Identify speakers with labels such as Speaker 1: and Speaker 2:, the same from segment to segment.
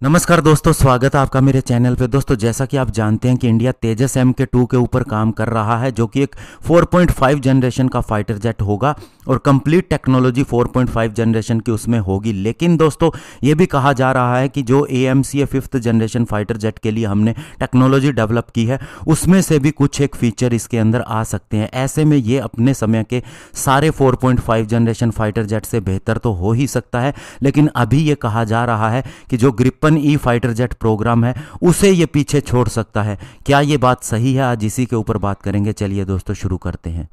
Speaker 1: नमस्कार दोस्तों, स्वागत है आपका मेरे चैनल पे। दोस्तों, जैसा कि आप जानते हैं कि इंडिया तेजस MK2 के ऊपर काम कर रहा है, जो कि एक 4.5 जनरेशन का फाइटर जेट होगा और कंप्लीट टेक्नोलॉजी 4.5 जनरेशन की उसमें होगी। लेकिन दोस्तों, ये भी कहा जा रहा है कि जो AMCA 5th generation fighter jet के लिए हमने टेक्नोलॉजी डेवलप की है, उसमें से भी कुछ एक फीचर इसके अंदर आ सकते हैं। ऐसे में ये अपने समय के सारे 4.5 जनरेशन फाइटर जेट से बेहतर तो हो ही सकता है, लेकिन अभी ये कहा जा रहा है कि जो Gripen E fighter jet program है उसे ये पीछे छोड़ सकता है। क्या ये बात सही है? आज इसी के ऊपर बात करेंगे। चलिए दोस्तों, शुरू करते हैं।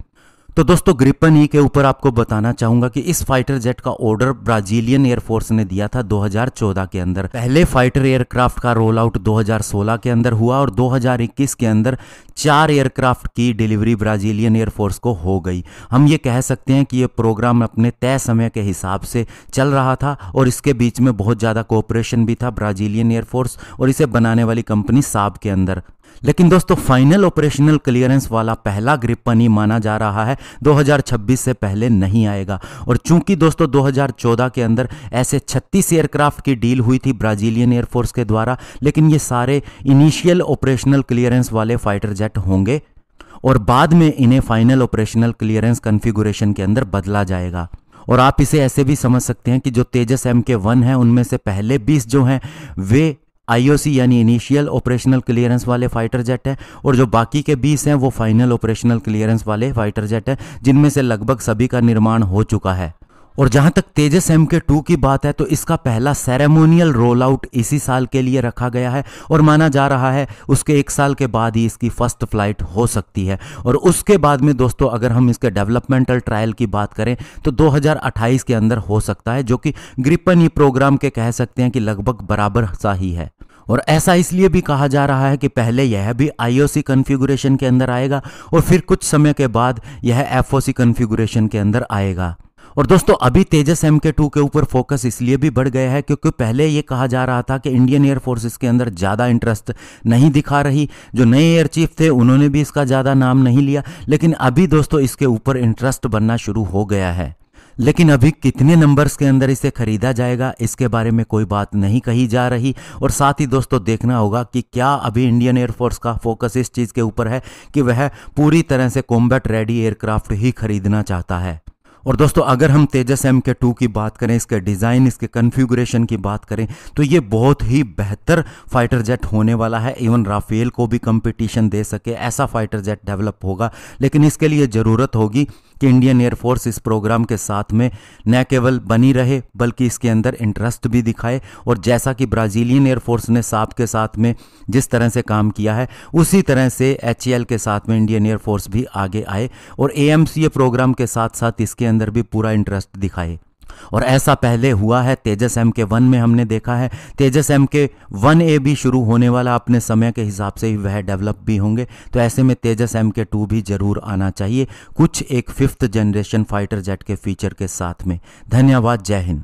Speaker 1: तो दोस्तों, ग्रिपन ई के ऊपर आपको बताना चाहूंगा कि इस फाइटर जेट का ऑर्डर ब्राजीलियन एयरफोर्स ने दिया था 2014 के अंदर। पहले फाइटर एयरक्राफ्ट का रोल आउट 2016 के अंदर हुआ और 2021 के अंदर 4 एयरक्राफ्ट की डिलीवरी ब्राजीलियन एयरफोर्स को हो गई। हम ये कह सकते हैं कि ये प्रोग्राम अपने तय समय के हिसाब से चल रहा था और इसके बीच में बहुत ज़्यादा कोऑपरेशन भी था ब्राजीलियन एयरफोर्स और इसे बनाने वाली कंपनी साब के अंदर। लेकिन दोस्तों, फाइनल ऑपरेशनल क्लियरेंस वाला पहला ग्रिपन ई माना जा रहा है 2026 से पहले नहीं आएगा। और चूंकि दोस्तों 2014 के अंदर ऐसे 36 एयरक्राफ्ट की डील हुई थी ब्राजीलियन एयरफोर्स के द्वारा, लेकिन ये सारे इनिशियल ऑपरेशनल क्लियरेंस वाले फाइटर जेट होंगे और बाद में इन्हें फाइनल ऑपरेशनल क्लियरेंस कॉन्फ़िगरेशन के अंदर बदला जाएगा। और आप इसे ऐसे भी समझ सकते हैं कि जो तेजस MK1 है, उनमें से पहले 20 जो हैं वे IOC यानी इनिशियल ऑपरेशनल क्लियरेंस वाले फाइटर जेट हैं और जो बाकी के 20 हैं वो फाइनल ऑपरेशनल क्लियरेंस वाले फाइटर जेट हैं, जिनमें से लगभग सभी का निर्माण हो चुका है। और जहां तक तेजस MK2 की बात है तो इसका पहला सेरेमोनियल रोल आउट इसी साल के लिए रखा गया है और माना जा रहा है उसके 1 साल के बाद ही इसकी फर्स्ट फ्लाइट हो सकती है। और उसके बाद में दोस्तों, अगर हम इसके डेवलपमेंटल ट्रायल की बात करें तो 2028 के अंदर हो सकता है, जो कि ग्रिपन ई प्रोग्राम के कह सकते हैं कि लगभग बराबर सा ही है। और ऐसा इसलिए भी कहा जा रहा है कि पहले यह भी IOC कॉन्फ़िगरेशन के अंदर आएगा और फिर कुछ समय के बाद यह FOC कॉन्फ़िगरेशन के अंदर आएगा। और दोस्तों, अभी तेजस MK2 के ऊपर फोकस इसलिए भी बढ़ गया है क्योंकि पहले ये कहा जा रहा था कि इंडियन एयरफोर्स इसके अंदर ज़्यादा इंटरेस्ट नहीं दिखा रही। जो नए एयर चीफ थे उन्होंने भी इसका ज़्यादा नाम नहीं लिया, लेकिन अभी दोस्तों इसके ऊपर इंटरेस्ट बनना शुरू हो गया है। लेकिन अभी कितने नंबर्स के अंदर इसे खरीदा जाएगा इसके बारे में कोई बात नहीं कही जा रही। और साथ ही दोस्तों, देखना होगा कि क्या अभी इंडियन एयरफोर्स का फोकस इस चीज़ के ऊपर है कि वह पूरी तरह से कॉम्बैट रेडी एयरक्राफ्ट ही खरीदना चाहता है। और दोस्तों, अगर हम तेजस MK2 की बात करें, इसके डिज़ाइन, इसके कॉन्फ़िगरेशन की बात करें, तो ये बहुत ही बेहतर फाइटर जेट होने वाला है। इवन राफेल को भी कंपटीशन दे सके ऐसा फाइटर जेट डेवलप होगा। लेकिन इसके लिए ज़रूरत होगी कि इंडियन एयरफोर्स इस प्रोग्राम के साथ में न केवल बनी रहे बल्कि इसके अंदर इंटरेस्ट भी दिखाए। और जैसा कि ब्राज़ीलियन एयरफोर्स ने साब के साथ में जिस तरह से काम किया है, उसी तरह से HAL के साथ में इंडियन एयरफोर्स भी आगे आए और AMCA प्रोग्राम के साथ साथ इसके अंदर भी पूरा इंटरेस्ट दिखाए। और ऐसा पहले हुआ है, तेजस MK1 में हमने देखा है। तेजस MK1A भी शुरू होने वाला, अपने समय के हिसाब से ही वह डेवलप भी होंगे। तो ऐसे में तेजस MK2 भी जरूर आना चाहिए, कुछ एक 5th जनरेशन फाइटर जेट के फीचर के साथ में। धन्यवाद। जय हिंद।